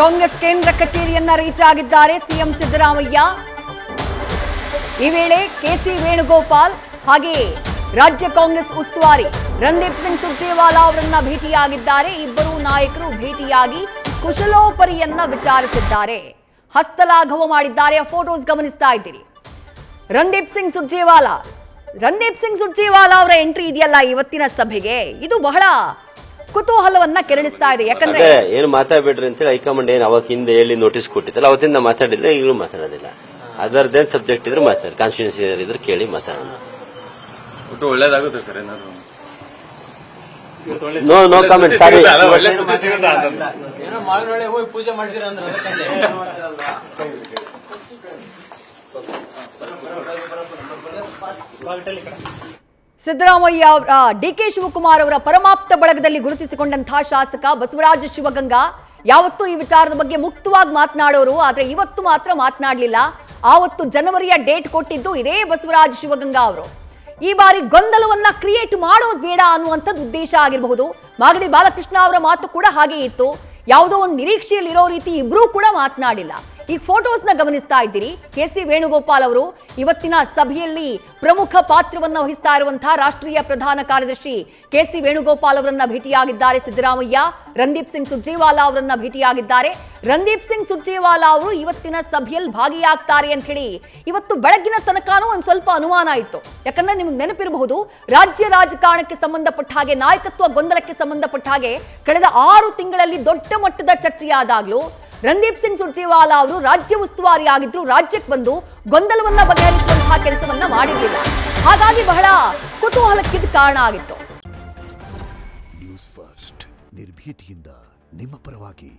ಕಾಂಗ್ರೆಸ್ ಕೇಂದ್ರ ಕಚೇರಿಯನ್ನ ರೀಚ್ ಆಗಿದ್ದಾರೆ ಸಿಎಂ ಸಿದ್ದರಾಮಯ್ಯ. ಈ ವೇಳೆ ಕೆಸಿ ವೇಣುಗೋಪಾಲ್ ಹಾಗೆಯೇ ರಾಜ್ಯ ಕಾಂಗ್ರೆಸ್ ಉಸ್ತುವಾರಿ ರಣದೀಪ್ ಸಿಂಗ್ ಸುರ್ಜೇವಾಲಾ ಅವರನ್ನ ಭೇಟಿಯಾಗಿದ್ದಾರೆ. ಇಬ್ಬರು ನಾಯಕರು ಭೇಟಿಯಾಗಿ ಕುಶಲೋಪರಿಯನ್ನ ವಿಚಾರಿಸಿದ್ದಾರೆ, ಹಸ್ತಲಾಘವ ಮಾಡಿದ್ದಾರೆ. ಫೋಟೋಸ್ ಗಮನಿಸ್ತಾ ಇದ್ದೀರಿ. ರಣದೀಪ್ ಸಿಂಗ್ ಸುರ್ಜೇವಾಲಾ ಅವರ ಎಂಟ್ರಿ ಇದೆಯಲ್ಲ ಇವತ್ತಿನ ಸಭೆಗೆ, ಇದು ಬಹಳ ಕುತೂಹಲವನ್ನ ಕೆರಳಿಸ್ತಾ ಇದೆ. ಯಾಕಂದ್ರೆ ಏನು ಮಾತಾಡ್ಬೇಡ್ರಿ ಅಂತ ಹೇಳಿ ಹೈಕಮಾಂಡ್ ಏನು ಅವಾಗ ಹಿಂದೆ ಹೇಳಿ ನೋಟಿಸ್ ಕೊಟ್ಟಿತ್ತಲ್ಲ, ಅವತ್ತಿಂದ ಮಾತಾಡಿದ್ರೆ ಈಗಲೂ ಮಾತಾಡೋದಿಲ್ಲ. ಅದರದ್ದೇನು ಸಬ್ಜೆಕ್ಟ್ ಇದ್ರೆ ಮಾತಾಡಿ, ಕಾನ್ಸ್ಟಿಟ್ಯೂನ್ಸಿ ಇದ್ರೆ ಕೇಳಿ ಮಾತಾಡೋಣ. ಒಳ್ಳೇದಾಗುತ್ತೆ ಸರ್ ಏನಾದ್ರು. No comment. ಸಾರಿ, ಪೂಜೆ ಮಾಡ್ತೀರಾ ಅಂದ್ರೆ ಸಿದ್ದರಾಮಯ್ಯ ಅವರ ಡಿಕೆ ಶಿವಕುಮಾರ್ ಅವರ ಪರಮಾಪ್ತ ಬಳಗದಲ್ಲಿ ಗುರುತಿಸಿಕೊಂಡಂತಹ ಶಾಸಕ ಬಸವರಾಜ ಶಿವಗಂಗಾ ಯಾವತ್ತೂ ಈ ವಿಚಾರದ ಬಗ್ಗೆ ಮುಕ್ತವಾಗಿ ಮಾತನಾಡೋರು, ಆದ್ರೆ ಇವತ್ತು ಮಾತ್ರ ಮಾತನಾಡಲಿಲ್ಲ. ಆವತ್ತು ಜನವರಿಯ ಡೇಟ್ ಕೊಟ್ಟಿದ್ದು ಇದೇ ಬಸವರಾಜ ಶಿವಗಂಗಾ ಅವರು. ಈ ಬಾರಿ ಗೊಂದಲವನ್ನ ಕ್ರಿಯೇಟ್ ಮಾಡೋದು ಬೇಡ ಅನ್ನುವಂಥದ್ದು ಉದ್ದೇಶ ಆಗಿರಬಹುದು. ಮಾಗಡಿ ಬಾಲಕೃಷ್ಣ ಅವರ ಮಾತು ಕೂಡ ಹಾಗೆ ಇತ್ತು. ಯಾವುದೋ ಒಂದು ನಿರೀಕ್ಷೆಯಲ್ಲಿ ಇರೋ ರೀತಿ ಇಬ್ರು ಕೂಡ ಮಾತನಾಡಿಲ್ಲ. ಈಗ ಫೋಟೋಸ್ ನ ಗಮನಿಸ್ತಾ ಇದ್ದೀರಿ. ಕೆಸಿ ವೇಣುಗೋಪಾಲ್ ಅವರು ಇವತ್ತಿನ ಸಭೆಯಲ್ಲಿ ಪ್ರಮುಖ ಪಾತ್ರವನ್ನು ವಹಿಸ್ತಾ ಇರುವಂತಹ ರಾಷ್ಟ್ರೀಯ ಪ್ರಧಾನ ಕಾರ್ಯದರ್ಶಿ ಕೆಸಿ ವೇಣುಗೋಪಾಲ್ ಅವರನ್ನ ಭೇಟಿಯಾಗಿದ್ದಾರೆ ಸಿದ್ದರಾಮಯ್ಯ. ರಣದೀಪ್ ಸಿಂಗ್ ಸುರ್ಜೇವಾಲಾ ಅವರನ್ನ ಭೇಟಿಯಾಗಿದ್ದಾರೆ. ರಣದೀಪ್ ಸಿಂಗ್ ಸುರ್ಜೇವಾಲಾ ಅವರು ಇವತ್ತಿನ ಸಭೆಯಲ್ಲಿ ಭಾಗಿಯಾಗ್ತಾರೆ ಅಂತ ಹೇಳಿ ಇವತ್ತು ಬೆಳಗಿನ ತನಕನೂ ಒಂದು ಸ್ವಲ್ಪ ಅನುಮಾನ ಇತ್ತು. ಯಾಕಂದ್ರೆ ನಿಮಗೆ ನೆನಪಿರಬಹುದು, ರಾಜ್ಯ ರಾಜಕಾರಣಕ್ಕೆ ಸಂಬಂಧಪಟ್ಟ ಹಾಗೆ, ನಾಯಕತ್ವ ಗೊಂದಲಕ್ಕೆ ಸಂಬಂಧಪಟ್ಟ ಹಾಗೆ ಕಳೆದ 6 ತಿಂಗಳಲ್ಲಿ ದೊಡ್ಡ ಮಟ್ಟದ ಚರ್ಚೆಯಾದಾಗ್ಲೂ ರಣದೀಪ್ ಸಿಂಗ್ ಸುರ್ಜೇವಾಲಾ ಅವರು ರಾಜ್ಯ ಉಸ್ತುವಾರಿ ಆಗಿದ್ರು, ರಾಜ್ಯಕ್ಕೆ ಬಂದು ಗೊಂದಲವನ್ನ ಬಗೆಹರಿಸುವಂತಹ ಕೆಲಸವನ್ನ ಮಾಡಿರಲಿಲ್ಲ. ಹಾಗಾಗಿ ಬಹಳ ಕುತೂಹಲಕ್ಕಿದ ಕಾರಣ ಆಗಿತ್ತು. ನ್ಯೂಸ್ ಫಸ್ಟ್ ನಿರ್ಭೀತಿಯಿಂದ ನಿಮ್ಮ ಪರವಾಗಿ.